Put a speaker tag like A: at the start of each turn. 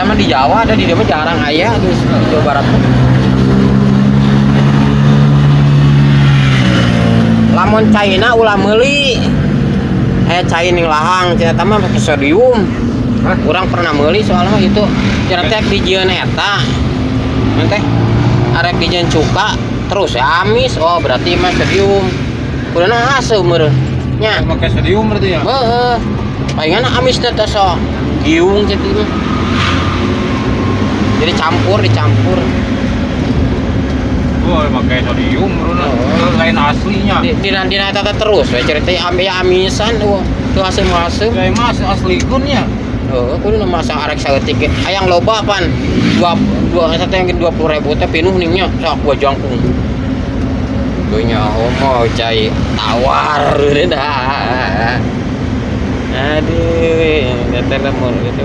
A: mah di Jawa ada di dia mah jarang aya di Jawa Barat mah. Lamun China ulah meuli cai ning lahang cenah teh mah pakai sodium. Urang pernah meuli soalnya itu cenah teh dijieun eta. Teh arek dijieun cuka terus ya amis. Oh berarti mah sodium. Kuduna aseup meureun nya.
B: Pakai sodium berarti ya?
A: Heeh. Palingan amis teh sok giung gitu. Jadi dicampur.
B: Oh, pakai sodium menurut lain aslinya.
A: Dina eta terus we cerita amisan tuh asem-asem.
B: Kayak mas asli gunnya.
A: Heeh, kudu masak arek saeutik ge. Hayang loba pan. Dua eta teh 20.000 teh pinuh ningnya sok gua jangkung. Dunya homo cai tawar dah. Aduh, eta lamun gitu